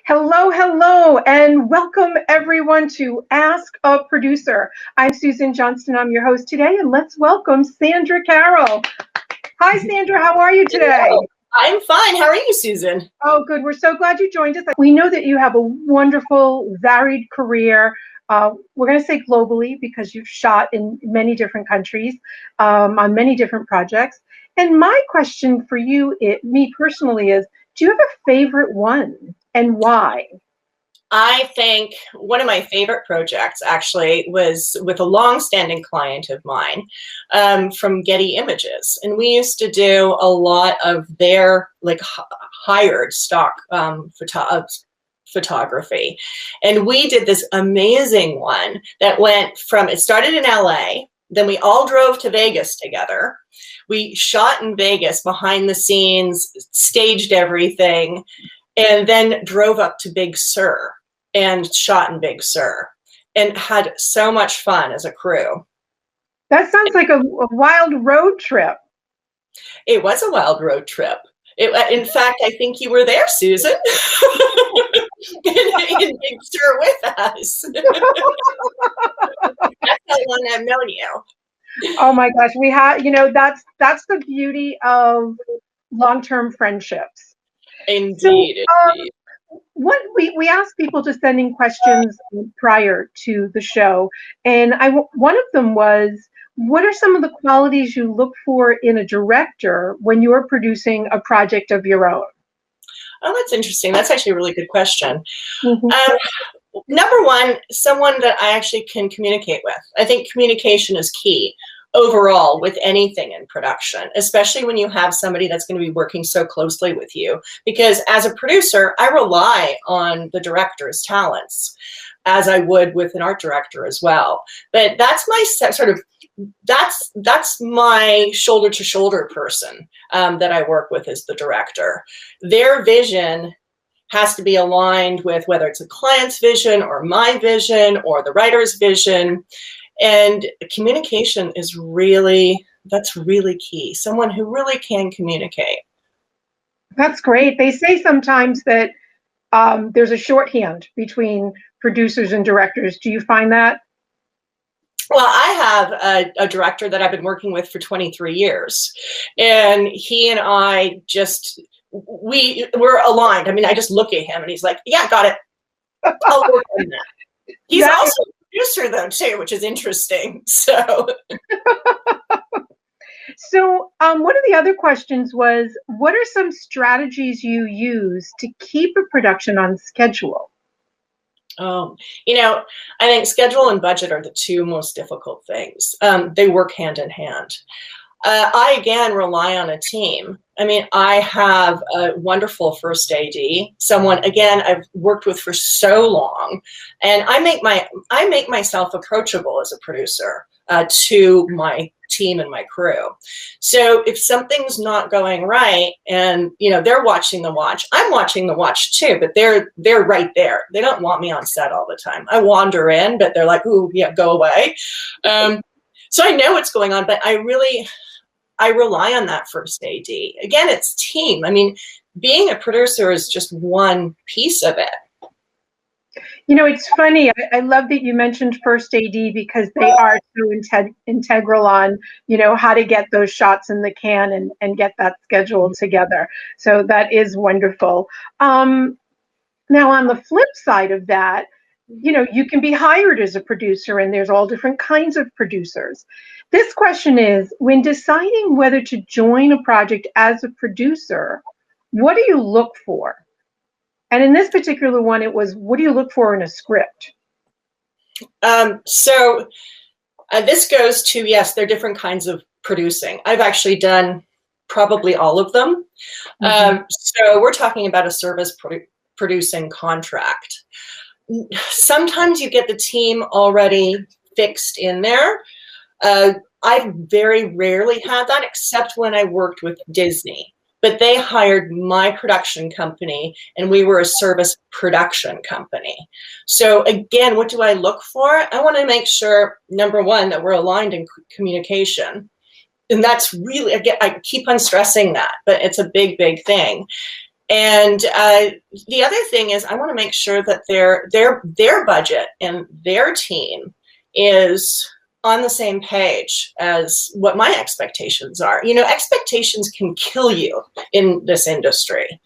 Hello, hello, and welcome everyone to Ask a Producer. I'm Susan Johnston. I'm your host today, and let's welcome Sandra Caryl. Hi, Sandra. How are you today? Hello. I'm fine. How are you, Susan? Oh, good. We're so glad you joined us. We know that you have a wonderful, varied career. We're going to say globally because you've shot in many different countries on many different projects. And my question for you, me personally, is do you have a favorite one and why? I think one of my favorite projects actually was with a long-standing client of mine from Getty Images. And we used to do a lot of their hired stock photography. And we did this amazing one that went from, it started in LA, then we all drove to Vegas together. We shot in Vegas behind the scenes, staged everything, and then drove up to Big Sur and shot in Big Sur and had so much fun as a crew. That sounds like a wild road trip. It was a wild road trip. In fact, I think you were there, Susan, in Big Sur with us. That's how long I've known you. Oh my gosh, we have, that's the beauty of long-term friendships. Indeed. So, what we asked people to send in questions prior to the show, and one of them was, what are some of the qualities you look for in a director when you're producing a project of your own? Oh, that's interesting. That's actually a really good question. Mm-hmm. Number one, someone that I actually can communicate with. I think communication is key overall with anything in production, especially when you have somebody that's going to be working so closely with you. Because as a producer, I rely on the director's talents, as I would with an art director as well. But that's my that's my shoulder to shoulder person that I work with is the director. Their vision has to be aligned with whether it's a client's vision or my vision or the writer's vision. And communication is that's really key. Someone who really can communicate. That's great. They say sometimes that there's a shorthand between producers and directors. Do you find that? Well, I have a director that I've been working with for 23 years, and he and I we're aligned. I mean, I just look at him and he's like, yeah, got it. I'll work on that. He's also a producer though too, which is interesting. So one of the other questions was, what are some strategies you use to keep a production on schedule? I think schedule and budget are the two most difficult things. They work hand in hand. I, again, rely on a team. I mean, I have a wonderful first AD, someone, again, I've worked with for so long, and I make myself approachable as a producer to my team and my crew. So if something's not going right and, they're watching the watch, I'm watching the watch too, but they're right there. They don't want me on set all the time. I wander in, but they're like, ooh, yeah, go away. So I know what's going on, but I rely on that first AD. Again, it's team. I mean, being a producer is just one piece of it. It's funny. I love that you mentioned first AD because they are so integral on, how to get those shots in the can and get that schedule together. So that is wonderful. Now, on the flip side of that, you can be hired as a producer, and there's all different kinds of producers. This question is, when deciding whether to join a project as a producer, what do you look for? And in this particular one, it was, what do you look for in a script? So this goes to, yes, there are different kinds of producing. I've actually done probably all of them. Mm-hmm. So we're talking about a service producing contract. Sometimes you get the team already fixed in there. I've very rarely had that, except when I worked with Disney. But they hired my production company, and we were a service production company. So again, what do I look for? I want to make sure, number one, that we're aligned in communication. And that's really, again, I keep on stressing that, but it's a big, big thing. And the other thing is, I want to make sure that their budget and their team is on the same page as what my expectations are. You know, expectations can kill you in this industry.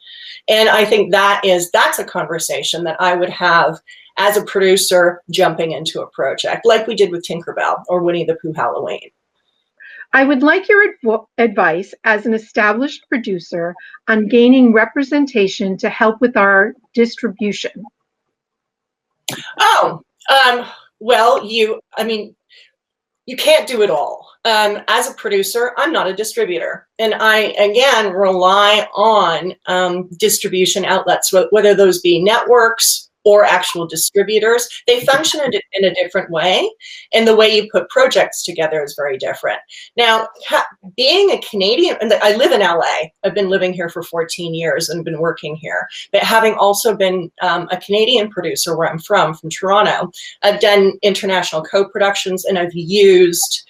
And I think that's a conversation that I would have as a producer jumping into a project, like we did with Tinkerbell or Winnie the Pooh Halloween. I would like your advice as an established producer on gaining representation to help with our distribution. Oh, well, you can't do it all. As a producer, I'm not a distributor. And I, again, rely on distribution outlets, whether those be networks or actual distributors. They function in a different way. And the way you put projects together is very different. Now, being a Canadian, and I live in LA. I've been living here for 14 years and been working here. But having also been a Canadian producer where I'm from Toronto, I've done international co-productions and I've used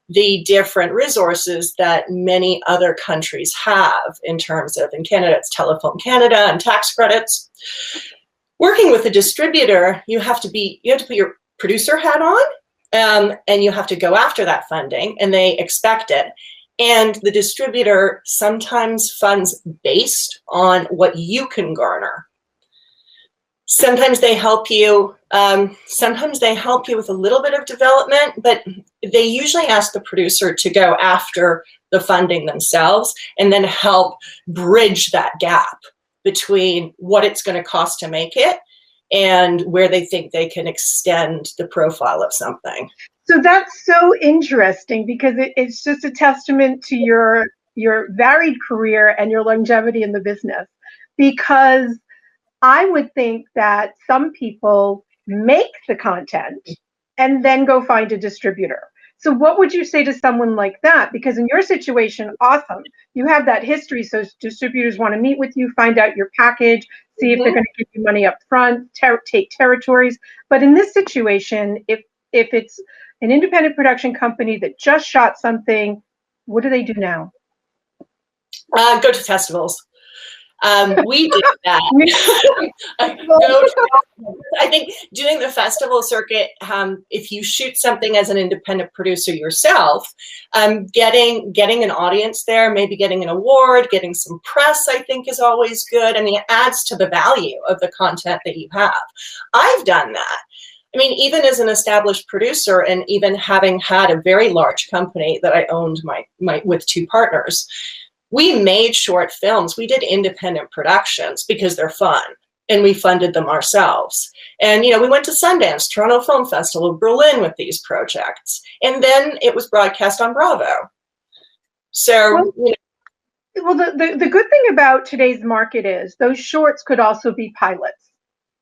the different resources that many other countries have in terms of, in Canada, it's Telephone Canada and tax credits. Working with a distributor, you have to put your producer hat on, and you have to go after that funding, and they expect it. And the distributor sometimes funds based on what you can garner. Sometimes they help you. Sometimes they help you with a little bit of development, but they usually ask the producer to go after the funding themselves and then help bridge that gap between what it's going to cost to make it and where they think they can extend the profile of something. So that's so interesting because it's just a testament to your varied career and your longevity in the business. Because I would think that some people make the content and then go find a distributor. So what would you say to someone like that? Because in your situation, awesome. You have that history, so distributors want to meet with you, find out your package, see if they're going to give you money up front, take territories. But in this situation, if it's an independent production company that just shot something, what do they do now? Go to festivals. We did that. I think doing the festival circuit, if you shoot something as an independent producer yourself, getting an audience there, maybe getting an award, getting some press, I think is always good. I mean, it adds to the value of the content that you have. I've done that. I mean, even as an established producer and even having had a very large company that I owned with two partners, we made short films. We did independent productions because they're fun, and we funded them ourselves. And, you know, we went to Sundance, Toronto Film Festival, Berlin with these projects. And then it was broadcast on Bravo. So, well, the good thing about today's market is those shorts could also be pilots.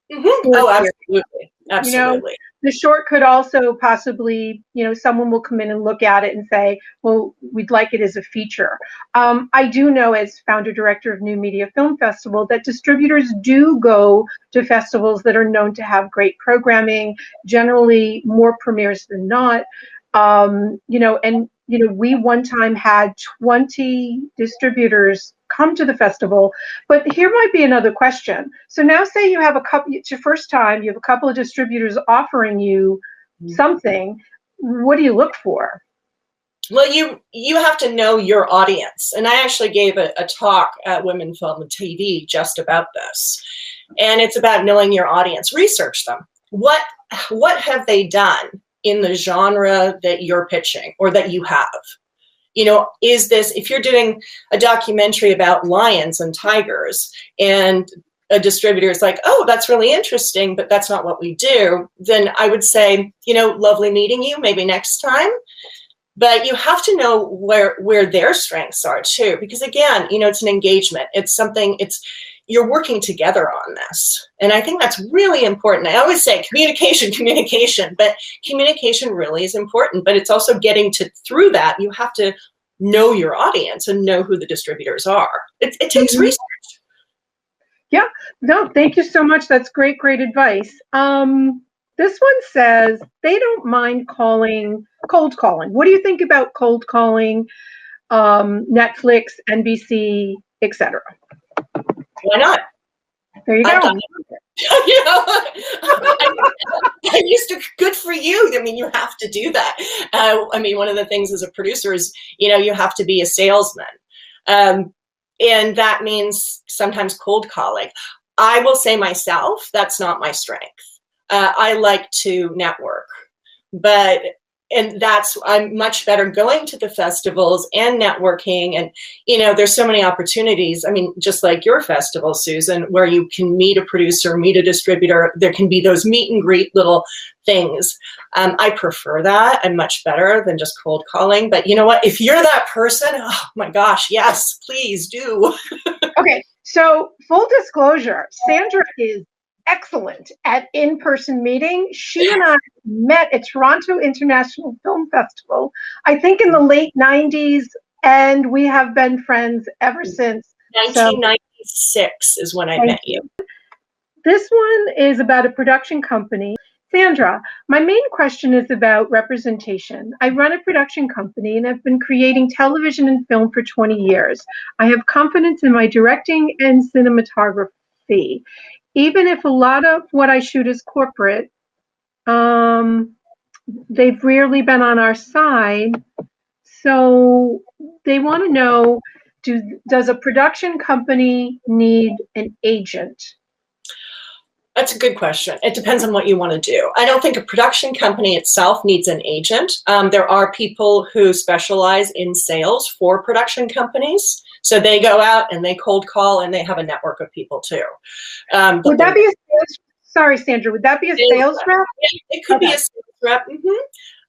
Mm-hmm. Oh, absolutely. Absolutely. You know, the short could also possibly, you know, someone will come in and look at it and say, well, we'd like it as a feature. I do know, as founder director of New Media Film Festival, that distributors do go to festivals that are known to have great programming, generally more premieres than not. You know, and, you know, we one time had 20 distributors come to the festival. But here might be another question. So now say you have it's your first time, you have a couple of distributors offering you something. What do you look for? Well, you have to know your audience. And I actually gave a talk at Women Film and TV just about this. And it's about knowing your audience. Research them. What have they done in the genre that you're pitching or that you have? You know, is this, if you're doing a documentary about lions and tigers and a distributor is like, oh, that's really interesting, but that's not what we do, then I would say, you know, lovely meeting you, maybe next time. But you have to know where their strengths are too, because again, you know, it's an engagement. It's something, you're working together on this. And I think that's really important. I always say communication, but communication really is important, but it's also getting through that. You have to know your audience and know who the distributors are. It takes research. Yeah, no, thank you so much. That's great advice. This one says they don't mind cold calling. What do you think about cold calling, Netflix, NBC, etc.? Why not? There you go. You know, I used to, good for you. I mean, you have to do that. I mean, one of the things as a producer is, you know, you have to be a salesman. And that means sometimes cold calling. I will say myself, that's not my strength. I like to network, and I'm much better going to the festivals and networking. And, you know, there's so many opportunities. I mean, just like your festival, Susan, where you can meet a producer, meet a distributor. There can be those meet and greet little things. I prefer that. I'm much better than just cold calling. But you know what? If you're that person, oh my gosh, yes, please do. Okay. So full disclosure, Sandra is excellent at in-person meeting. She and I met at Toronto International Film Festival, I think in the late 90s, and we have been friends ever since. 1996 is when I met you. This one is about a production company. Sandra, my main question is about representation. I run a production company and I've been creating television and film for 20 years. I have confidence in my directing and cinematography. Even if a lot of what I shoot is corporate, they've rarely been on our side. So they want to know, does a production company need an agent? That's a good question. It depends on what you want to do. I don't think a production company itself needs an agent. There are people who specialize in sales for production companies. So they go out and they cold call and they have a network of people too. Would that be a sales? Sorry, Sandra. Would that be a sales rep? It could be a sales rep.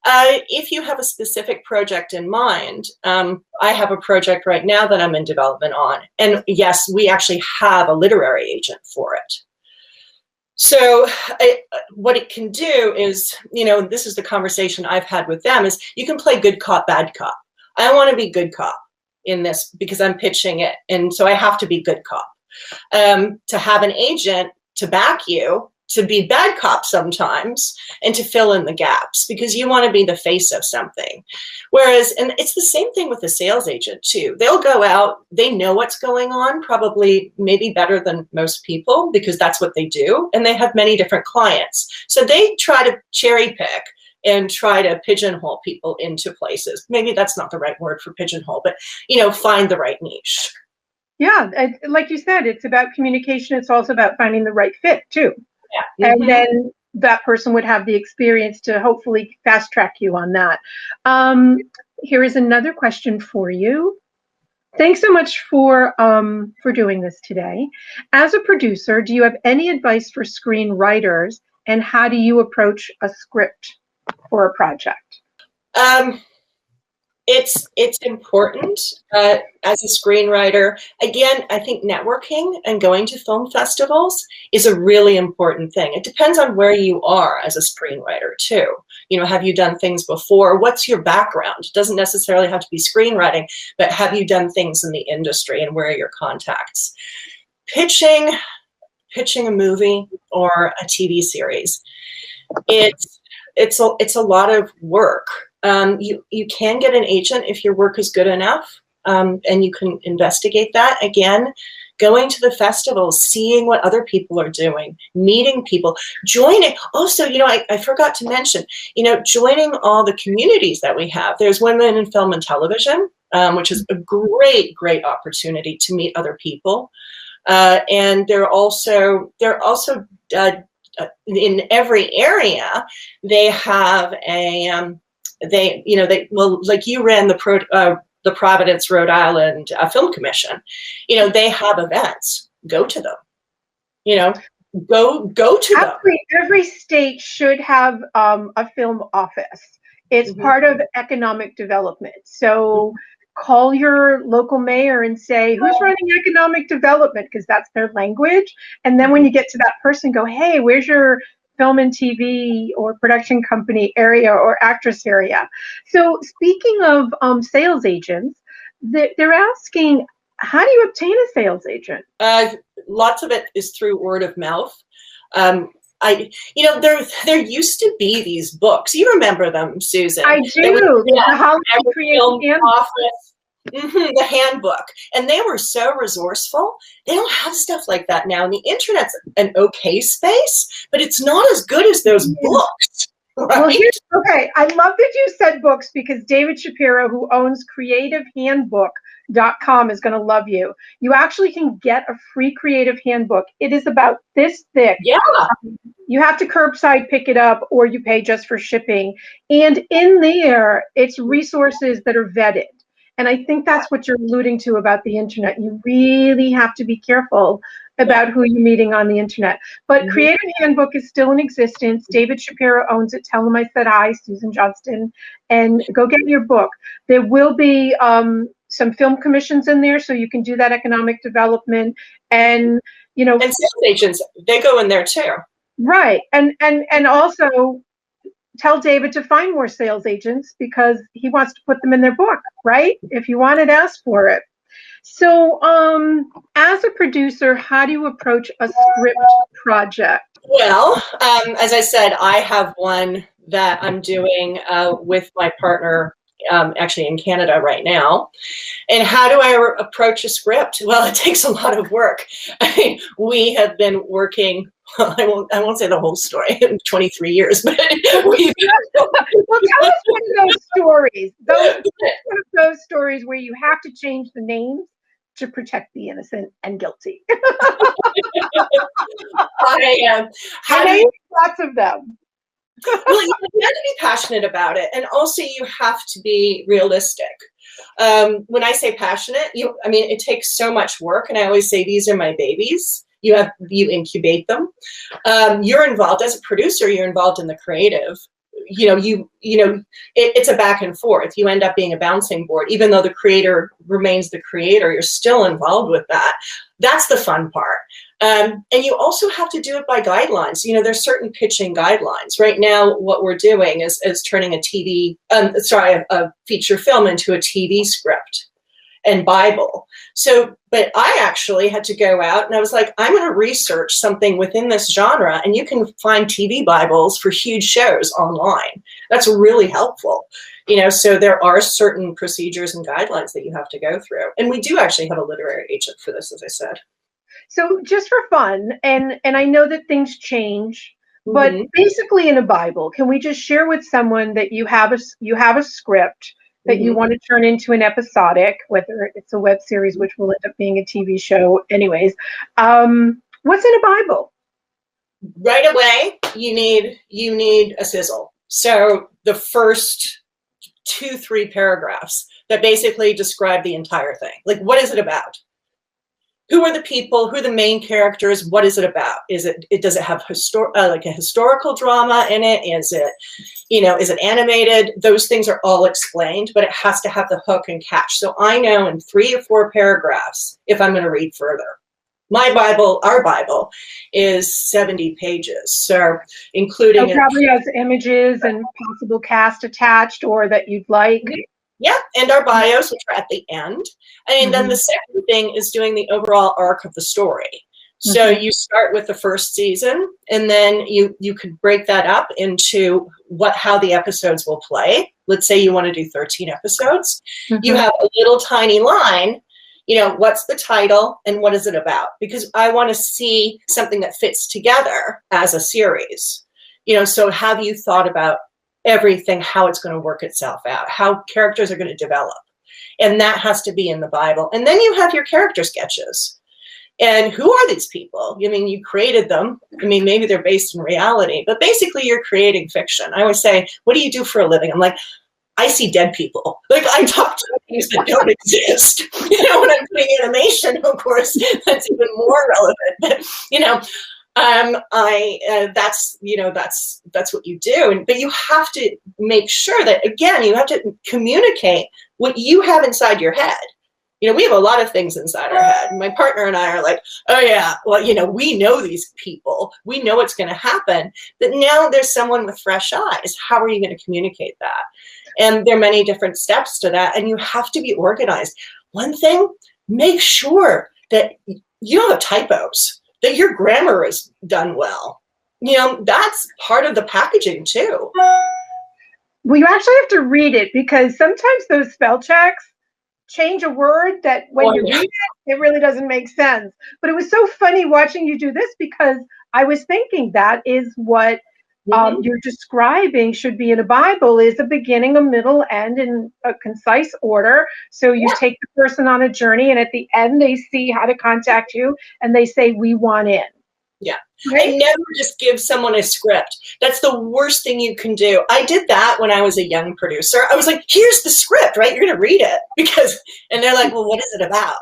If you have a specific project in mind, I have a project right now that I'm in development on. And yes, we actually have a literary agent for it. So what it can do is, you know, this is the conversation I've had with them, is you can play good cop, bad cop. I want to be good cop in this because I'm pitching it. And so I have to be good cop. To have an agent to back you, to be bad cop sometimes, and to fill in the gaps because you want to be the face of something. Whereas, and it's the same thing with the sales agent too. They'll go out, they know what's going on, probably maybe better than most people because that's what they do. And they have many different clients. So they try to cherry pick and try to pigeonhole people into places. Maybe that's not the right word for pigeonhole, but, you know, find the right niche. Yeah, like you said, it's about communication. It's also about finding the right fit too. Yeah. And then that person would have the experience to hopefully fast track you on that. Here is another question for you. Thanks so much for doing this today. As a producer, do you have any advice for screenwriters, and how do you approach a script for a project? It's important as a screenwriter. Again, I think networking and going to film festivals is a really important thing. It depends on where you are as a screenwriter too. You know, have you done things before? What's your background? It doesn't necessarily have to be screenwriting, but have you done things in the industry and where are your contacts? Pitching a movie or a TV series, it's a lot of work. You can get an agent if your work is good enough, and you can investigate that. Again, going to the festivals, seeing what other people are doing, meeting people, joining. Also, you know, I forgot to mention, you know, joining all the communities that we have. There's Women in Film and Television, which is a great opportunity to meet other people. And they're also in every area, they have a, like you ran the Providence, Rhode Island Film Commission. You know, they have events. Go to them. You know, go to them. Every state should have a film office. It's part of economic development. So call your local mayor and say, who's running economic development? Because that's their language. And then when you get to that person, go, hey, where's your film and TV or production company area or actress area? So speaking of sales agents, they're asking, how do you obtain a sales agent? Lots of it is through word of mouth. There used to be these books. You remember them, Susan? I do. The Halloween Film office. The handbook. And they were so resourceful. They don't have stuff like that now. And the internet's an okay space, but it's not as good as those books. Right? Well, okay, I love that you said books, because David Shapiro, who owns creativehandbook.com, is going to love you. You actually can get a free creative handbook. It is about this thick. Yeah. You have to curbside pick it up, or you pay just for shipping. And in there, it's resources that are vetted. And I think that's what you're alluding to about the internet. You really have to be careful about who you're meeting on the internet. But Creative Handbook is still in existence. David Shapiro owns it. Tell him I said hi, Susan Johnston, and go get your book. There will be some film commissions in there, so you can do that economic development. And, you know, and sales agents, they go in there too. Right. And also tell David to find more sales agents, because he wants to put them in their book, right? If you want it, ask for it. So as a producer, how do you approach a script project? Well, as I said, I have one that I'm doing with my partner, actually in Canada right now. And how do I approach a script? Well, it takes a lot of work. I mean, we have been working, I won't say the whole story, 23 years, but we've well, tell us one of those stories. One of those stories where you have to change the names to protect the innocent and guilty. I am. Lots of them. Well, you have to be passionate about it, and also you have to be realistic. When I say passionate, I mean, it takes so much work, and I always say these are my babies. You incubate them. You're involved as a producer. You're involved in the creative. It's a back and forth. You end up being a bouncing board, even though the creator remains the creator. You're still involved with that. That's the fun part. And you also have to do it by guidelines. There's certain pitching guidelines. Right now, what we're doing is turning a feature film into a TV script and Bible. But I actually had to go out and I was like, I'm going to research something within this genre, and you can find TV Bibles for huge shows online. That's really helpful. So there are certain procedures and guidelines that you have to go through. And we do actually have a literary agent for this, as I said. So just for fun, and I know that things change, but basically in a Bible, can we just share with someone that you have a script that you want to turn into an episodic, whether it's a web series, which will end up being a TV show anyways. What's in a Bible? Right away, you need a sizzle. So the first 2-3 paragraphs that basically describe the entire thing. Like, what is it about? Who are the people? Who are the main characters? What is it about? Does it have like a historical drama in it? Is it animated? Those things are all explained, but it has to have the hook and catch. So I know in 3 or 4 paragraphs if I'm going to read further. Our Bible, is 70 pages. So including... it probably has images and possible cast attached, or that you'd like. Yeah, and our bios, which are at the end. And then the second thing is doing the overall arc of the story. So you start with the first season, and then you could break that up into how the episodes will play. Let's say you want to do 13 episodes. You have a little tiny line, what's the title and what is it about? Because I want to see something that fits together as a series. So have you thought about everything, how it's going to work itself out, how characters are going to develop? And that has to be in the Bible. And then you have your character sketches. And who are these people? I mean, you created them. I mean, maybe they're based in reality, but basically you're creating fiction. I always say, what do you do for a living? I'm like, I see dead people. Like, I talk to things that don't exist. When I'm doing animation, of course, that's even more relevant. But, that's what you do. But you have to make sure that, again, you have to communicate what you have inside your head. We have a lot of things inside our head. My partner and I are like, oh yeah, well, we know these people. We know what's going to happen. But now there's someone with fresh eyes. How are you going to communicate that? And there are many different steps to that. And you have to be organized. One thing, make sure that you don't have typos, that your grammar is done well. That's part of the packaging too. Well, you actually have to read it, because sometimes those spell checks, change a word that when you read it, it really doesn't make sense. But it was so funny watching you do this, because I was thinking that is what you're describing should be in a Bible, is a beginning, a middle, end in a concise order. So you take the person on a journey, and at the end they see how to contact you, and they say, we want in. Yeah. Right? And never just give someone a script. That's the worst thing you can do. I did that when I was a young producer. I was like, here's the script, right? You're going to read it, and they're like, well, what is it about?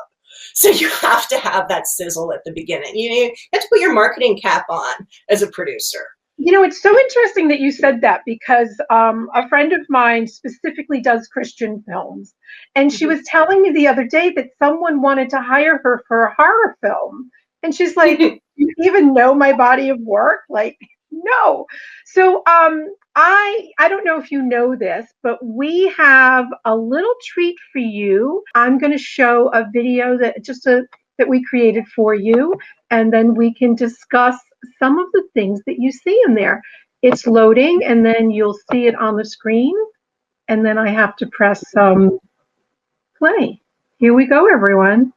So you have to have that sizzle at the beginning. You have to put your marketing cap on as a producer. You know, it's so interesting that you said that, because a friend of mine specifically does Christian films. And she was telling me the other day that someone wanted to hire her for a horror film. And she's like, you even know my body of work? Like, no. So I don't know if you know this, but we have a little treat for you. I'm going to show a video that that we created for you, and then we can discuss some of the things that you see in there. It's loading, and then you'll see it on the screen, and then I have to press play. Here we go, everyone.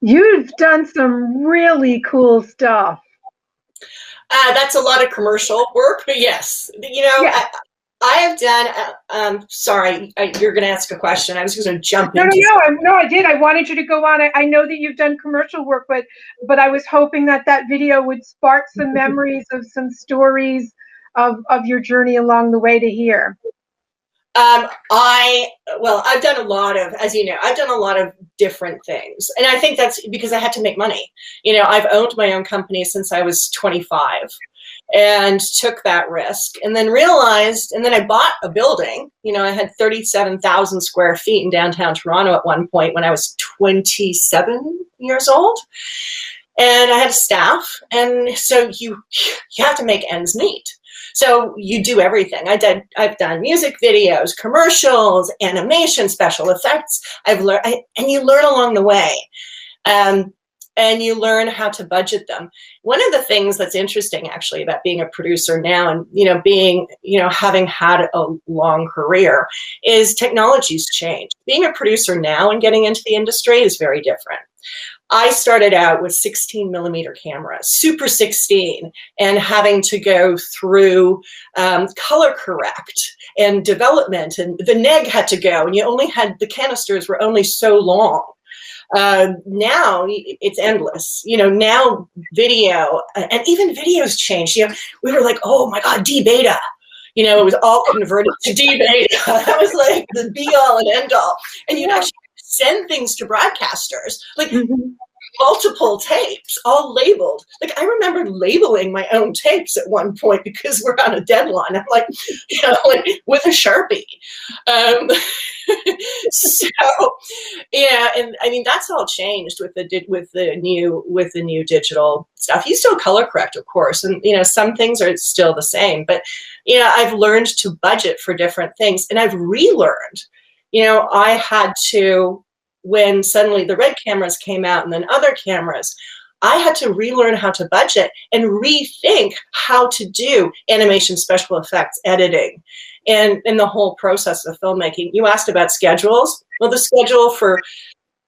You've done some really cool stuff. That's a lot of commercial work, but yes, I have done. Sorry, you're going to ask a question. I was going to jump in. No, I did. I wanted you to go on. I know that you've done commercial work, but I was hoping that video would spark some memories of some stories of your journey along the way to here. I've done a lot of, as you know, I've done a lot of different things. And I think that's because I had to make money. I've owned my own company since I was 25 and took that risk, and then realized, and then I bought a building. I had 37,000 square feet in downtown Toronto at one point when I was 27 years old. And I had staff. And so you have to make ends meet. So you do everything. I've done music videos, commercials, animation, special effects. I've learned, and you learn along the way, and you learn how to budget them. One of the things that's interesting, actually, about being a producer now, and having had a long career, is technology's changed. Being a producer now and getting into the industry is very different. I started out with 16 millimeter cameras, Super 16, and having to go through color correct and development, and the neg had to go, and the canisters were only so long. Now it's endless. Now video, and even videos changed. We were like, oh my God, D beta. It was all converted to D beta. That was like the be all and end all. And you'd actually send things to broadcasters, like multiple tapes, all labeled. Like, I remember labeling my own tapes at one point because we're on a deadline. I'm like, with a Sharpie. So, yeah, and I mean, that's all changed with the new digital stuff. You still color correct, of course, and some things are still the same. But I've learned to budget for different things, and I've relearned. I had to, when suddenly the Red cameras came out and then other cameras, I had to relearn how to budget and rethink how to do animation, special effects, editing, and the whole process of filmmaking. You asked about schedules. Well, the schedule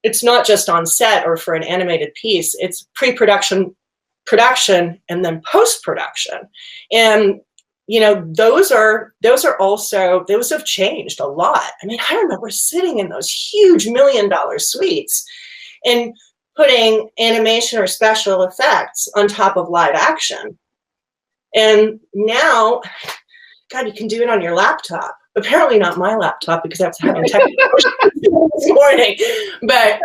it's not just on set or for an animated piece, it's pre-production, production, and then post-production. And those have changed a lot. I mean, I remember sitting in those huge $1 million suites and putting animation or special effects on top of live action. And now, God, you can do it on your laptop. Apparently not my laptop, because I was having technical issues this morning. But,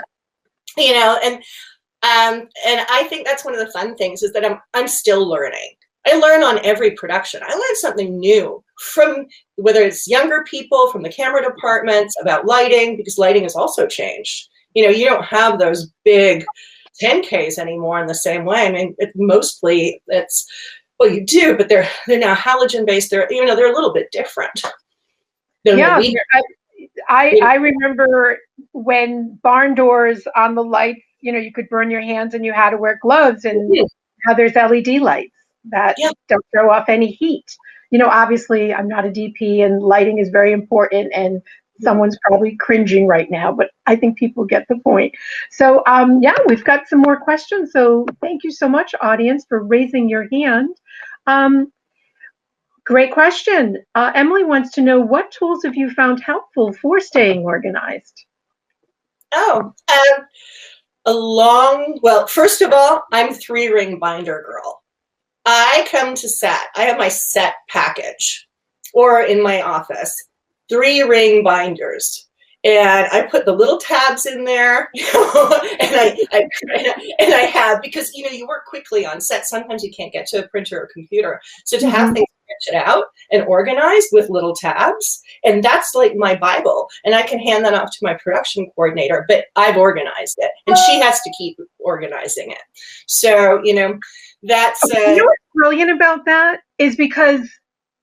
and I think that's one of the fun things, is that I'm still learning. I learn on every production. I learn something new from whether it's younger people, from the camera departments, about lighting, because lighting has also changed. You know, you don't have those big 10Ks anymore in the same way. I mean, mostly it's, well, you do, but they're now halogen based. They're, you know, they're a little bit different. Yeah, I remember when barn doors on the lights, you know, you could burn your hands and you had to wear gloves, and now there's LED lights that don't throw off any heat. You know, obviously I'm not a DP and lighting is very important, and someone's probably cringing right now, but I think people get the point. So yeah, we've got some more questions. So thank you so much, audience, for raising your hand. Great question. Emily wants to know, what tools have you found helpful for staying organized? Oh, well, first of all, I'm 3-ring binder girl. I come to set, I have my set package, or in my office, 3-ring binders. And I put the little tabs in there, you know, and I have, because, you know, you work quickly on set. Sometimes you can't get to a printer or computer. So to have things sketched out and organized with little tabs, and that's like my Bible. And I can hand that off to my production coordinator, but I've organized it, and she has to keep organizing it. So, you know, that's... you know what's brilliant about that is because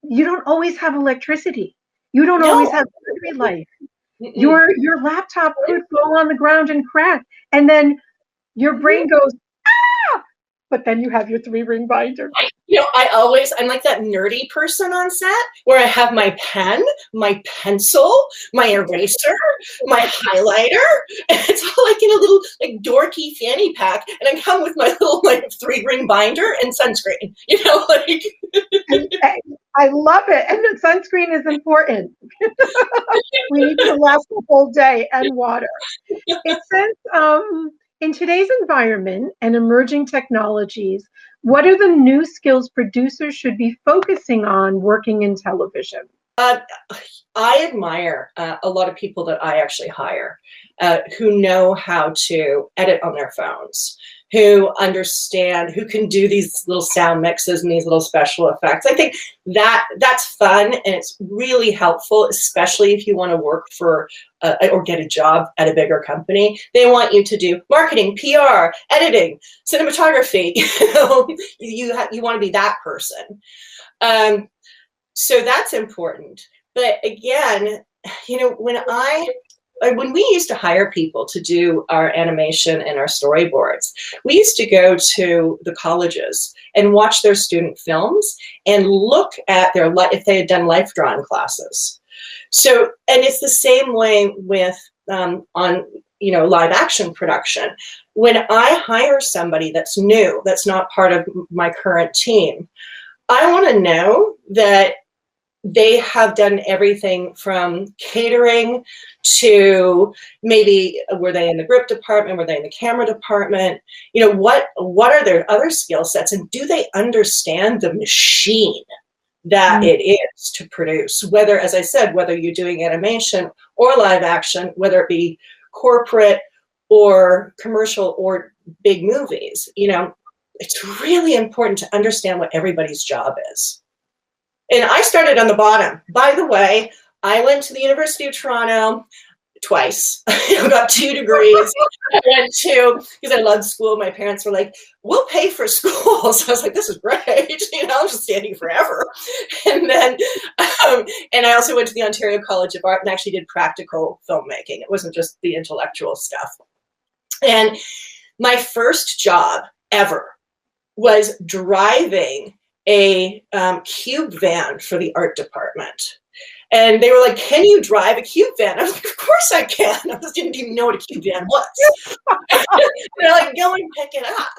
you don't always have electricity. You don't always have battery life. Your laptop could fall on the ground and crack, and then your brain goes, ah! But then you have your 3-ring binder. You know, I'm like that nerdy person on set where I have my pen, my pencil, my eraser, my highlighter, and it's all like in a little like dorky fanny pack, and I come with my little like 3-ring binder and sunscreen. You know, like. I love it, and the sunscreen is important. We need to last the whole day, and water. It says, in today's environment and emerging technologies, what are the new skills producers should be focusing on working in television? I admire a lot of people that I actually hire who know how to edit on their phones, who understand, who can do these little sound mixes and these little special effects. I think that's fun, and it's really helpful, especially if you want to work for or get a job at a bigger company. They want you to do marketing, PR, editing, cinematography. You want to be that person. So that's important. But again, you know, when we used to hire people to do our animation and our storyboards, we used to go to the colleges and watch their student films and look at if they had done life drawing classes. So, and it's the same way with on, you know, live action production. When I hire somebody that's new, that's not part of my current team, I want to know that they have done everything from catering to maybe were they in the grip department, were they in the camera department? You know, what are their other skill sets, and do they understand the machine that it is to produce? Whether, as I said, whether you're doing animation or live action, whether it be corporate or commercial or big movies, you know, it's really important to understand what everybody's job is. And I started on the bottom. By the way, I went to the University of Toronto twice. I got 2 degrees. I went to, because I loved school. My parents were like, we'll pay for school. So I was like, this is great. You know, I'm just standing forever. And then, and I also went to the Ontario College of Art and actually did practical filmmaking. It wasn't just the intellectual stuff. And my first job ever was driving a cube van for the art department. And they were like, can you drive a cube van? I was like, of course I can. I just didn't even know what a cube van was. They're like, go and pick it up.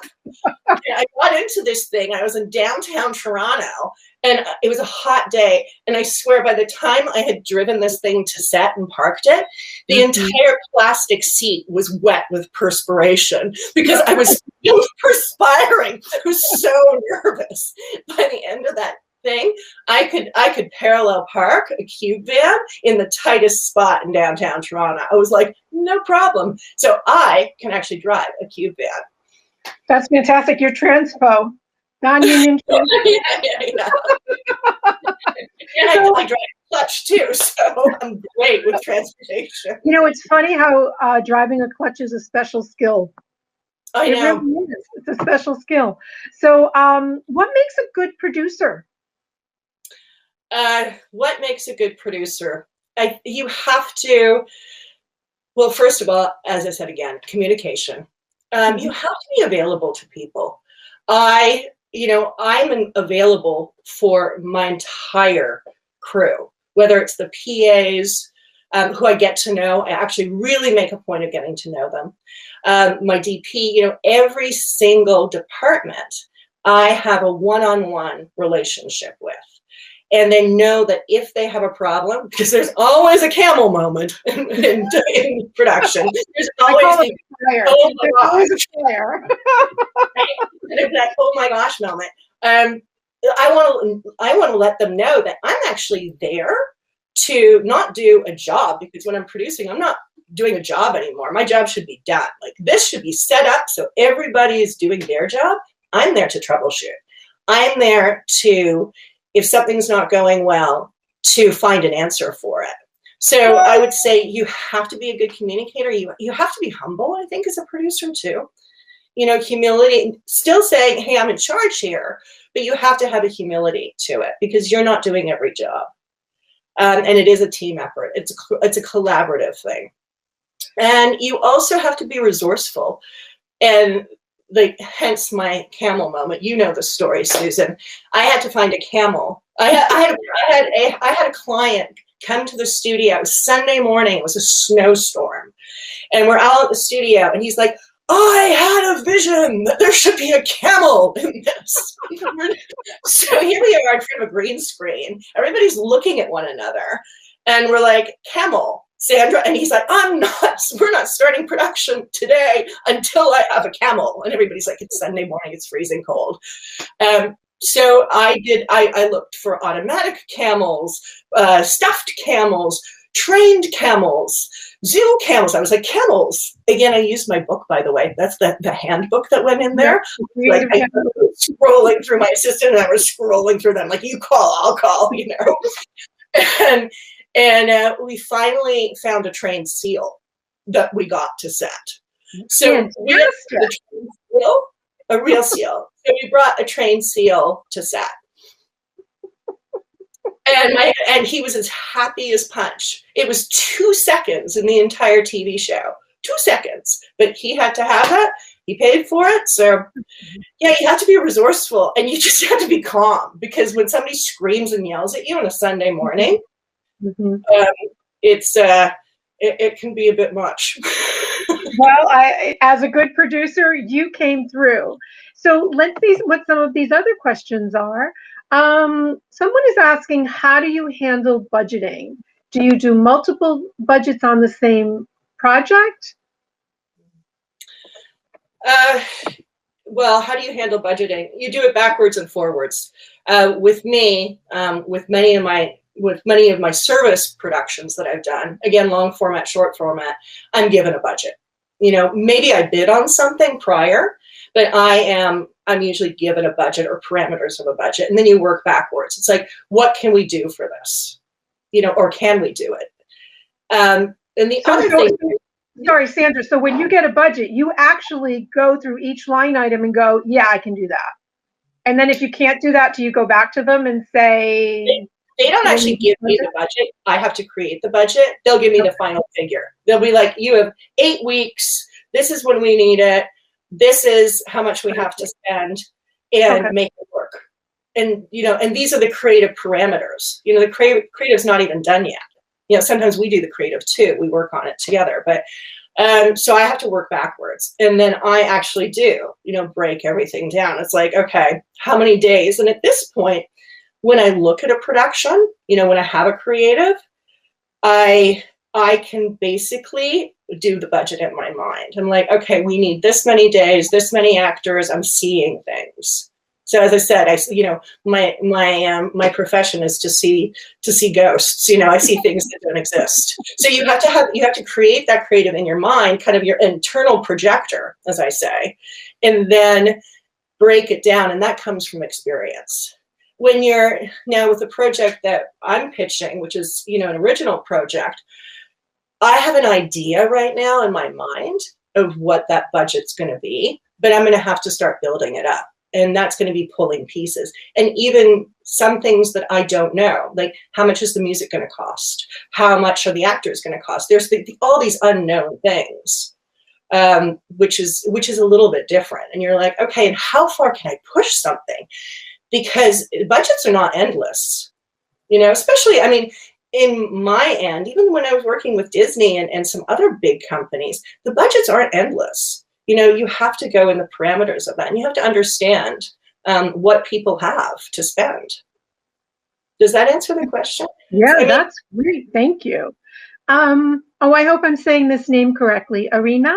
And I got into this thing. I was in downtown Toronto, and it was a hot day. And I swear, by the time I had driven this thing to set and parked it, the entire plastic seat was wet with perspiration because I was still perspiring. I was so nervous. By the end of that thing, I could parallel park a cube van in the tightest spot in downtown Toronto. I was like, no problem. So I can actually drive a cube van. That's fantastic. You're transpo, non-union. Yeah. And I drive a clutch too, so I'm great with transportation. You know, it's funny how driving a clutch is a special skill. I know. It really is. It's a special skill. So what makes a good producer? What makes a good producer? You have to, well, first of all, as I said again, communication. You have to be available to people. I'm available for my entire crew, whether it's the PAs, who I get to know. I actually really make a point of getting to know them. My DP, every single department I have a one-on-one relationship with. And they know that if they have a problem, because there's always a camel moment in production. There's always oh my gosh, oh my gosh moment. I want to let them know that I'm actually there to not do a job, because when I'm producing, I'm not doing a job anymore. My job should be done. Like, this should be set up so everybody is doing their job. I'm there to troubleshoot. I'm there to, if something's not going well, to find an answer for it. So I would say you have to be a good communicator. You have to be humble, I think, as a producer too. Humility, still saying, hey, I'm in charge here, but you have to have a humility to it, because you're not doing every job. And it is a team effort. It's a collaborative thing. And you also have to be resourceful. And hence my camel moment. You know the story, Susan. I had to find a camel. I had a client come to the studio. It was Sunday morning. It was a snowstorm. And we're out at the studio, and he's like, I had a vision that there should be a camel in this. So here we are in front of a green screen. Everybody's looking at one another. And we're like, camel, Sandra. And he's like, we're not starting production today until I have a camel. And everybody's like, it's Sunday morning, it's freezing cold. So I looked for automatic camels, stuffed camels, trained camels, zoo camels. I was like, camels. Again, I used my book, by the way. That's the handbook that went in there. Like, I was scrolling through my assistant, and I was scrolling through them. Like, you call, I'll call, And we finally found a trained seal that we got to set. So a real seal. So we brought a trained seal to set. And he was as happy as punch. It was 2 seconds in the entire TV show. 2 seconds. But he had to have it. He paid for it. So, yeah, you have to be resourceful. And you just have to be calm. Because when somebody screams and yells at you on a Sunday morning, it can be a bit much. Well, as a good producer, you came through. So let's see what some of these other questions are. Someone is asking, how do you handle budgeting? Do you do multiple budgets on the same project? Well, how do you handle budgeting? You do it backwards and forwards. With me, with many of my service productions that I've done, again, long format, short format, I'm given a budget. Maybe I bid on something prior, but I'm usually given a budget or parameters of a budget, and then you work backwards. It's like, what can we do for this? Or can we do it? And the other thing. Sorry, Sandra. So when you get a budget, you actually go through each line item and go, yeah, I can do that. And then if you can't do that, do you go back to them and say? They don't actually give me the budget. I have to create the budget. They'll give me the final figure. They'll be like, you have 8 weeks. This is when we need it. This is how much we have to spend, and make it work. And, and these are the creative parameters. The creative's not even done yet. Sometimes we do the creative too. We work on it together. But so I have to work backwards. And then I actually do, break everything down. It's like, okay, how many days? And at this point, when I look at a production, when I have a creative, I can basically do the budget in my mind. I'm like, okay, we need this many days, this many actors. I'm seeing things. So as I said, my profession is to see ghosts. I see things that don't exist. So you have to create that creative in your mind, kind of your internal projector, as I say, and then break it down. And that comes from experience. when you're now with the project that I'm pitching, which is, you know, an original project, I have an idea right now in my mind of what that budget's going to be, but I'm going to have to start building it up. And that's going to be pulling pieces. And even some things that I don't know, like how much is the music going to cost? How much are the actors going to cost? There's all these unknown things, which is a little bit different. And you're like, okay, and how far can I push something? Because budgets are not endless, you know, especially, I mean, in my end, even when I was working with Disney and some other big companies, the budgets aren't endless. You know, you have to go in the parameters of that, and you have to understand what people have to spend. Does that answer the question? Yeah, I mean, that's great. Thank you. Oh, I hope I'm saying this name correctly. Arena?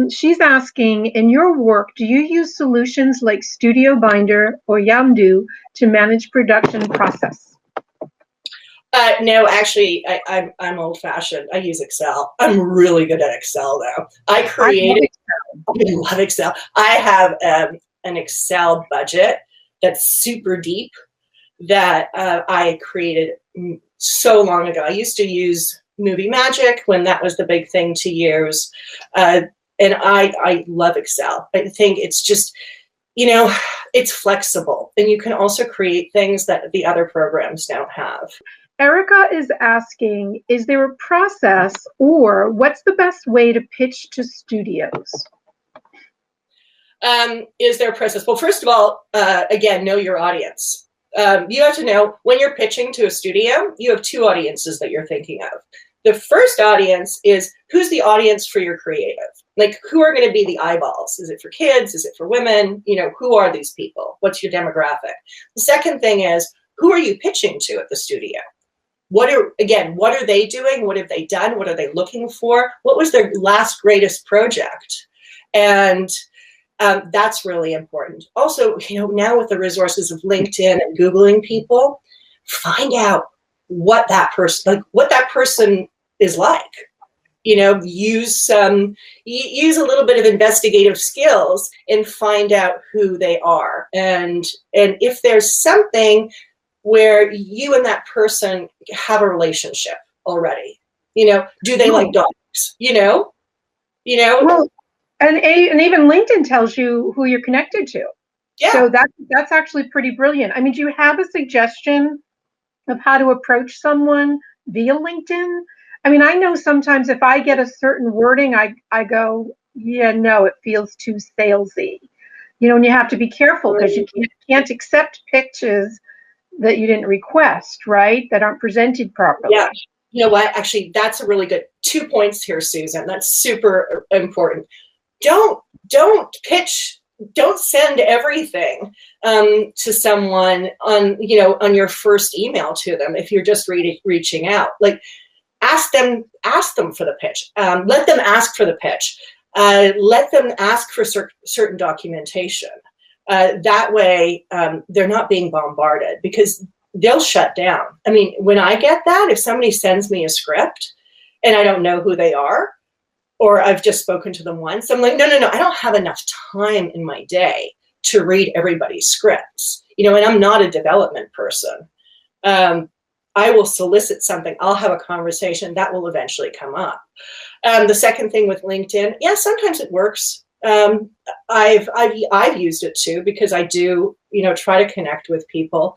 She's asking, in your work, do you use solutions like Studio Binder or Yamdu to manage production process? No, actually, I'm old-fashioned. I use Excel. I'm really good at Excel, though. I love Excel. I have an Excel budget that's super deep that I created so long ago. I used to use Movie Magic when that was the big thing to use, and I love Excel. I think it's just, you know, it's flexible, and you can also create things that the other programs don't have. Erica is asking, is there a process or what's the best way to pitch to studios? Is there a process? Well, first of all, again, know your audience. You have to know when you're pitching to a studio, you have two audiences that you're thinking of. The first audience is who's the audience for your creative? Like, who are going to be the eyeballs? Is it for kids? Is it for women? You know, who are these people? What's your demographic? The second thing is, who are you pitching to at the studio? What are they doing? What have they done? What are they looking for? What was their last greatest project? And that's really important. Also, you know, now with the resources of LinkedIn and Googling people, find out what that person is like. You know, use a little bit of investigative skills and find out who they are. And if there's something where you and that person have a relationship already, you know, do they like dogs? You know. Well, and even LinkedIn tells you who you're connected to. Yeah. So that's actually pretty brilliant. I mean, do you have a suggestion of how to approach someone via LinkedIn? I mean, I know sometimes if I get a certain wording, I go, yeah, no, it feels too salesy. You know, and you have to be careful because you can't accept pitches that you didn't request, right? That aren't presented properly. Yeah. You know what? Actually, that's a really good 2 points here, Susan. That's super important. Don't pitch. Don't send everything to someone on your first email to them if you're just reaching out. Like, ask them for the pitch. Let them ask for the pitch. Let them ask for certain documentation. That way, they're not being bombarded because they'll shut down. I mean, when I get that, if somebody sends me a script and I don't know who they are, or I've just spoken to them once, I'm like, no, I don't have enough time in my day to read everybody's scripts. You know, and I'm not a development person. I will solicit something. I'll have a conversation that will eventually come up. The second thing with LinkedIn, yeah, sometimes it works. I've used it too because I do, try to connect with people.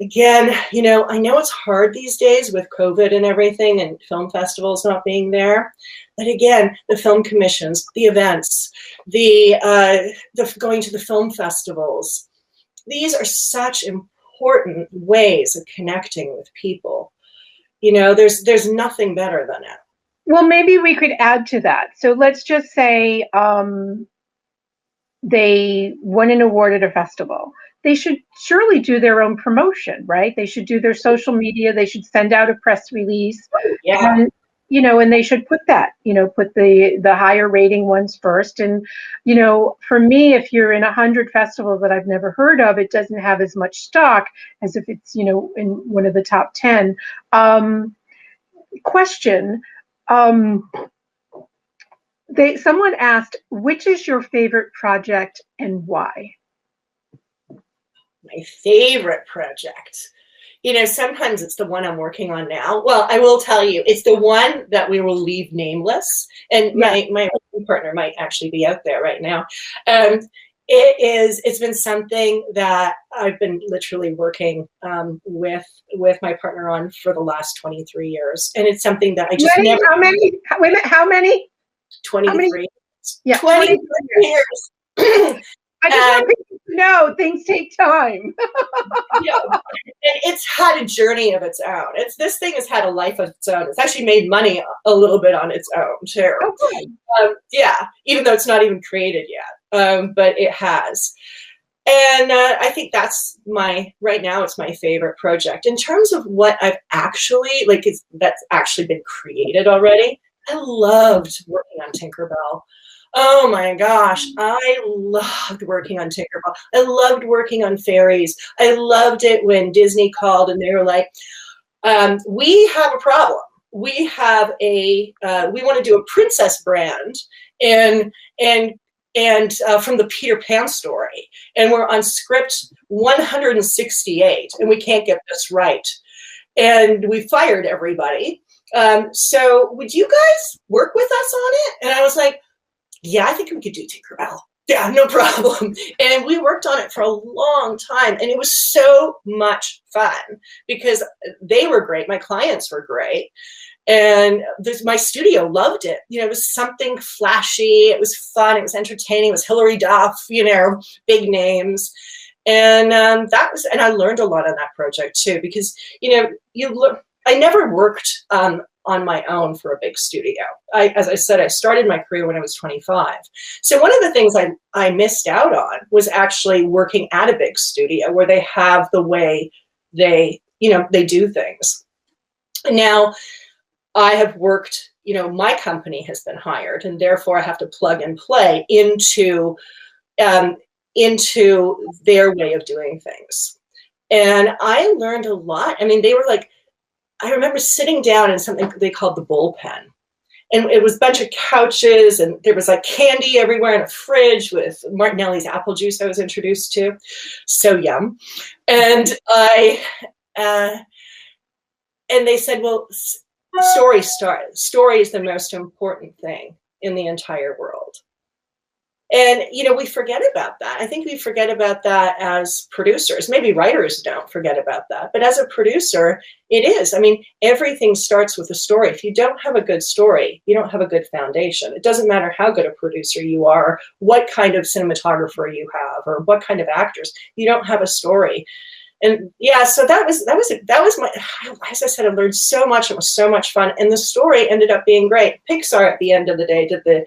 Again, I know it's hard these days with COVID and everything and film festivals not being there. But again, the film commissions, the events, the going to the film festivals, these are such important ways of connecting with people. There's nothing better than it. Well, maybe we could add to that. So let's just say they won an award at a festival. They should surely do their own promotion, right? They should do their social media. They should send out a press release. Yeah. And, and they should put that, put the higher rating ones first. And, for me, if you're in 100 festivals that I've never heard of, it doesn't have as much stock as if it's, in one of the top 10. Question. Someone asked, which is your favorite project and why? my favorite project. You know, sometimes it's the one I'm working on now. Well, I will tell you, it's the one that we will leave nameless. And my partner might actually be out there right now. It's been something that I've been literally working with my partner on for the last 23 years. And it's something that I just never. How many? Wait a minute, how many? 23. Yeah, 23 years. I just want people to know things take time. Yeah, it's had a journey of its own. This thing has had a life of its own. It's actually made money a little bit on its own too. Yeah, even though it's not even created yet, but it has. And I think that's right now it's my favorite project. In terms of what I've actually, that's actually been created already, I loved working on Tinkerbell. Oh my gosh, I loved working on Tinkerbell. I loved working on fairies. I loved it when Disney called and they were like, we have a problem. We have we want to do a princess brand and from the Peter Pan story. And we're on script 168 and we can't get this right. And we fired everybody. So would you guys work with us on it? And I was like, yeah, I think we could do Tinkerbell. Yeah, no problem. And we worked on it for a long time. And it was so much fun because they were great. My clients were great. And my studio loved it. You know, it was something flashy. It was fun. It was entertaining. It was Hilary Duff, you know, big names. And and I learned a lot on that project too, because, you know, I never worked on my own for a big studio. As I said, I started my career when I was 25. So one of the things I missed out on was actually working at a big studio where they have the way they do things. Now, I have worked, you know, my company has been hired, and therefore I have to plug and play into their way of doing things. And I learned a lot. I mean, they were like, I remember sitting down in something they called the bullpen. And it was a bunch of couches, and there was like candy everywhere in a fridge with Martinelli's apple juice I was introduced to. So yum. And and they said, well, story is the most important thing in the entire world. And, you know, we forget about that. I think we forget about that as producers. Maybe writers don't forget about that. But as a producer, it is. I mean, everything starts with a story. If you don't have a good story, you don't have a good foundation. It doesn't matter how good a producer you are, what kind of cinematographer you have, or what kind of actors. You don't have a story. And yeah, so that was my, as I said, I learned so much. It was so much fun. And the story ended up being great. Pixar at the end of the day did the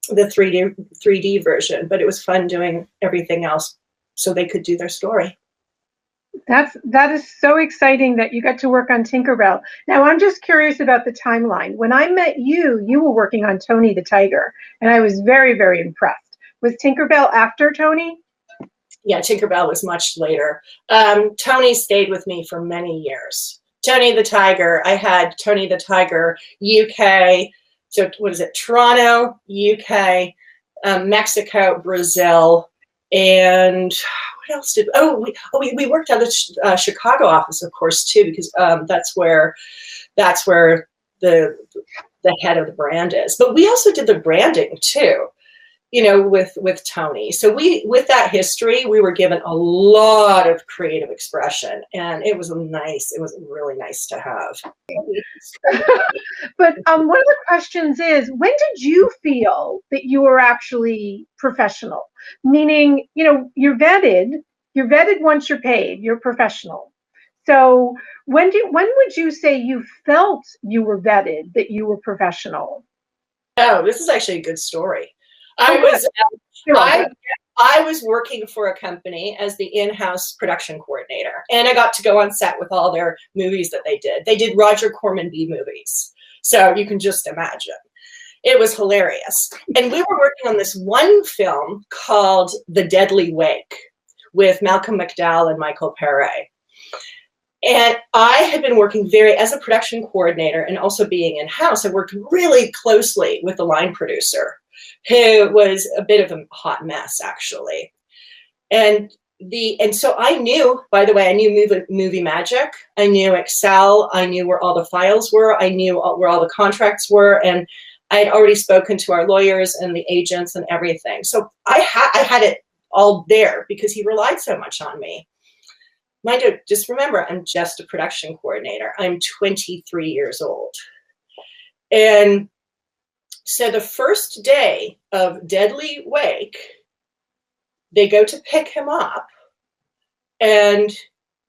3D version, but it was fun doing everything else so they could do their story. That is so exciting that you got to work on Tinkerbell. Now, I'm just curious about the timeline. When I met you, you were working on Tony the Tiger, and I was very, very impressed. Was Tinkerbell after Tony? Yeah, Tinkerbell was much later. Tony stayed with me for many years. Tony the Tiger, I had Tony the Tiger UK, so what is it? Toronto, UK, Mexico, Brazil, and what else did? We worked at the Chicago office, of course, too, because that's where the head of the brand is. But we also did the branding too, you know, with Tony. So with that history, we were given a lot of creative expression, and it was really nice to have. But one of the questions is, when did you feel that you were actually professional? Meaning, you know, you're vetted once you're paid, you're professional. So when would you say you felt you were vetted, that you were professional? Oh, this is actually a good story. I was working for a company as the in-house production coordinator, and I got to go on set with all their movies that they did. They did Roger Corman B movies, so you can just imagine. It was hilarious. And we were working on this one film called The Deadly Wake with Malcolm McDowell and Michael Pere. And I had been working as a production coordinator and also being in-house, I worked really closely with the line producer, who was a bit of a hot mess, actually. And and so I knew, by the way, I knew movie magic. I knew Excel. I knew where all the files were. I knew where all the contracts were. And I had already spoken to our lawyers and the agents and everything. So I had it all there because he relied so much on me. Mind you, just remember, I'm just a production coordinator. I'm 23 years old. And so the first day of Deadly Wake, they go to pick him up, and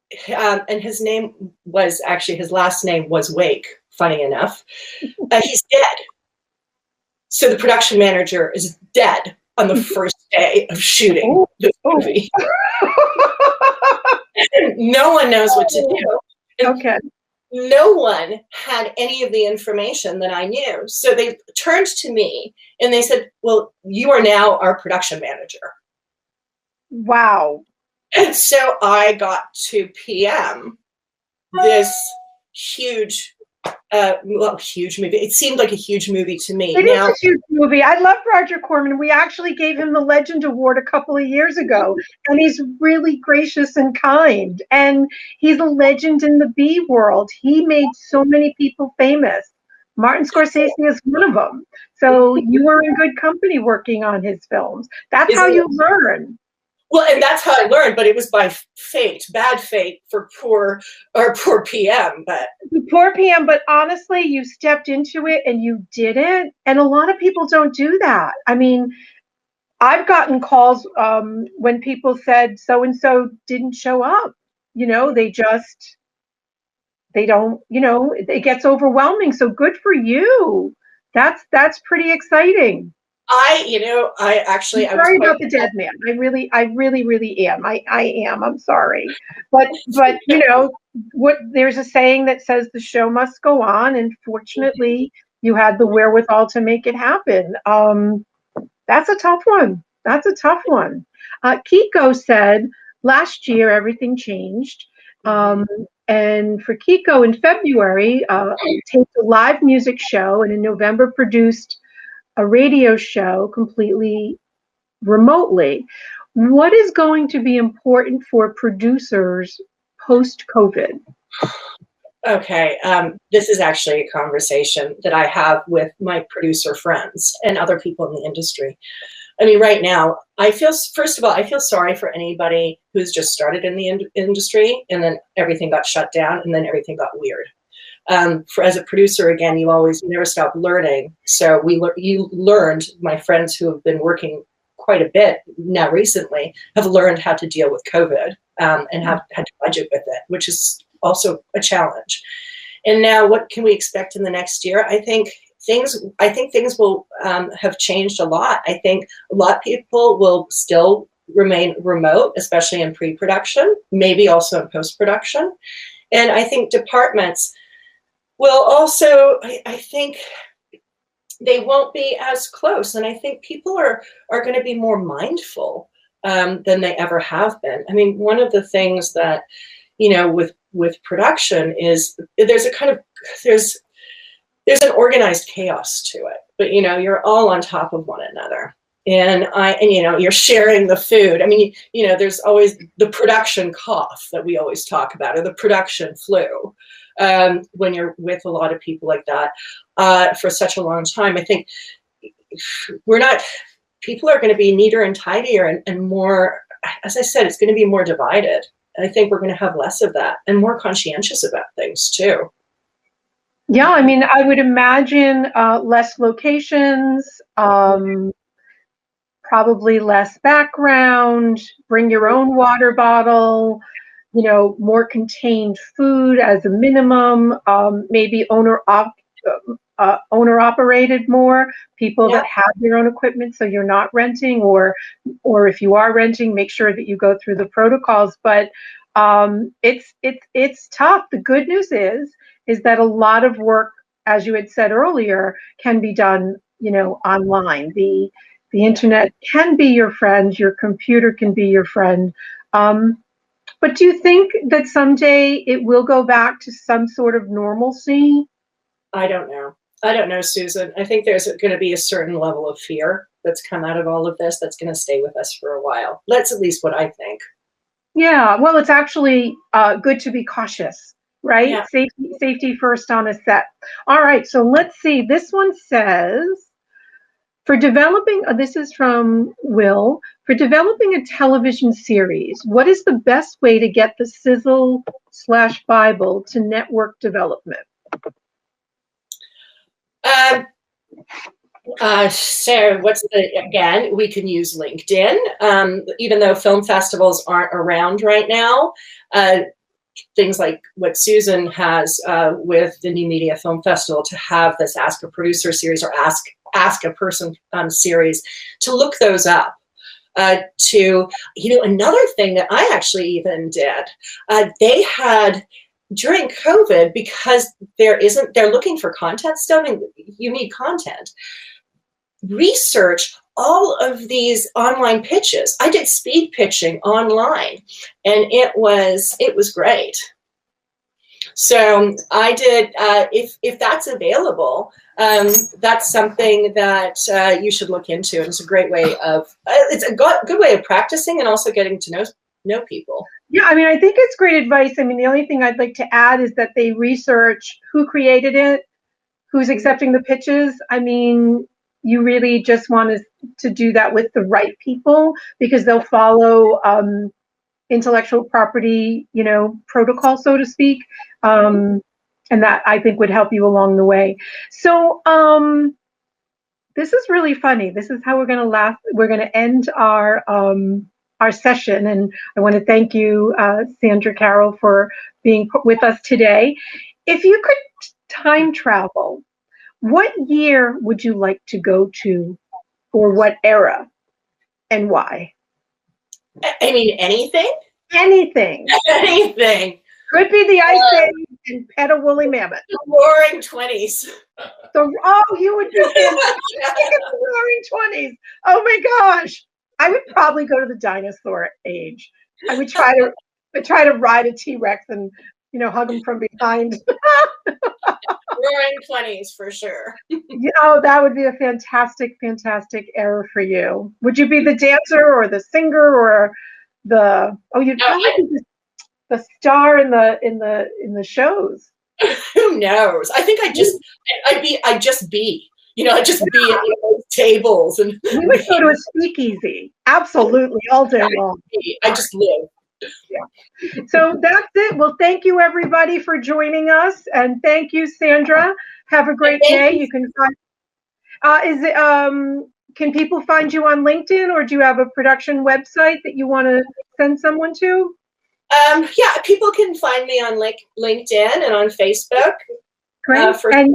his name was actually, his last name was Wake, funny enough. He's dead. So the production manager is dead on the first day of shooting this movie. No one knows what to do. Okay. No one had any of the information that I knew. So they turned to me and they said, well, you are now our production manager. Wow. And so I got to PM this huge movie. It seemed like a huge movie to me. It is a huge movie. I love Roger Corman. We actually gave him the Legend Award a couple of years ago, and he's really gracious and kind. And he's a legend in the B world. He made so many people famous. Martin Scorsese is one of them. So you were in good company working on his films. That's how you learn. Well, and that's how I learned, but it was by fate, bad fate for poor PM. But poor PM, but honestly, you stepped into it and you did it. And a lot of people don't do that. I mean, I've gotten calls when people said so-and-so didn't show up. You know, they don't, you know, it gets overwhelming. So good for you. That's pretty exciting. I actually, I'm sorry about the dead man. I really am. I am. I'm sorry. But you know, there's a saying that says the show must go on, and fortunately you had the wherewithal to make it happen. That's a tough one. Kiko said last year everything changed. And for Kiko in February, taped a live music show, and in November produced a radio show completely remotely. What is going to be important for producers post-COVID? Okay, this is actually a conversation that I have with my producer friends and other people in the industry. I mean, right now, first of all, I feel sorry for anybody who's just started in the industry and then everything got shut down and then everything got weird. As a producer, again, you never stop learning. So you learned, my friends who have been working quite a bit now recently have learned how to deal with COVID and have had to budget with it, which is also a challenge. And now what can we expect in the next year? I think things will have changed a lot. I think a lot of people will still remain remote, especially in pre-production, maybe also in post-production. And I think departments will also, I think they won't be as close. And I think people are going to be more mindful than they ever have been. I mean, one of the things that, you know, with production is there's an organized chaos to it, but, you know, you're all on top of one another. And you know, you're sharing the food. I mean, you know, there's always the production cough that we always talk about, or the production flu. When you're with a lot of people like that for such a long time, I think people are going to be neater and tidier and more, as I said, it's going to be more divided. And I think we're going to have less of that and more conscientious about things too. Yeah, I mean, I would imagine less locations, probably less background, bring your own water bottle, you know, more contained food as a minimum, maybe owner operated more, people that have their own equipment, so you're not renting, or if you are renting, make sure that you go through the protocols. But it's tough. The good news is that a lot of work, as you had said earlier, can be done, you know, online. The internet can be your friend. Your computer can be your friend. But do you think that someday it will go back to some sort of normalcy? I don't know, Susan. I think there's going to be a certain level of fear that's come out of all of this that's going to stay with us for a while. That's at least what I think. Yeah, well, it's actually good to be cautious, right? Yeah. Safety first on a set. All right, so let's see. This one says, for developing, this is from Will, for developing a television series, what is the best way to get the sizzle/Bible to network development? So again, we can use LinkedIn, even though film festivals aren't around right now. Things like what Susan has with the New Media Film Festival, to have this Ask a Producer series or Ask a Person series, to look those up. Another thing that I actually even did, they had, during COVID, because they're looking for content still. I mean, you need content. Research all of these online pitches. I did speed pitching online, and it was great. So I did. If that's available, that's something that you should look into. And it's a great way of. It's a good way of practicing and also getting to know people. Yeah, I mean, I think it's great advice. I mean, the only thing I'd like to add is that they research who created it, who's accepting the pitches. I mean, you really just want to do that with the right people, because they'll follow intellectual property, protocol, so to speak. And that, I think, would help you along the way. So this is really funny. This is how we're going to end our session. And I want to thank you, Sandra Caryl, for being with us today. If you could time travel, what year would you like to go to, or what era, and why? I mean, anything? Anything. Anything. Could be the Ice Age and pet a woolly mammoth. The Roaring 20s. You would be fantastic in the Roaring 20s. Oh my gosh. I would probably go to the dinosaur age. I would try to ride a T-Rex and, hug him from behind. Roaring 20s for sure. That would be a fantastic, fantastic era for you. Would you be the dancer or the singer or you'd probably be the star in the shows. Who knows? I think I'd just be at those tables, and we would go to a speakeasy. Absolutely, all day long. I just live. Yeah. So that's it. Well, thank you everybody for joining us, and thank you, Sandra. Have a great day. You can find. Can people find you on LinkedIn, or do you have a production website that you want to send someone to? Yeah, people can find me on LinkedIn and on Facebook. Great. Sure. I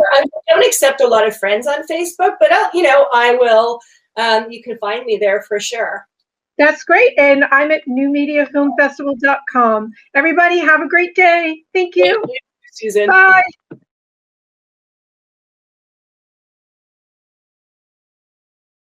don't accept a lot of friends on Facebook, but I will. You can find me there for sure. That's great. And I'm at newmediafilmfestival.com. Everybody have a great day. Thank you. Thank you, Susan. Bye.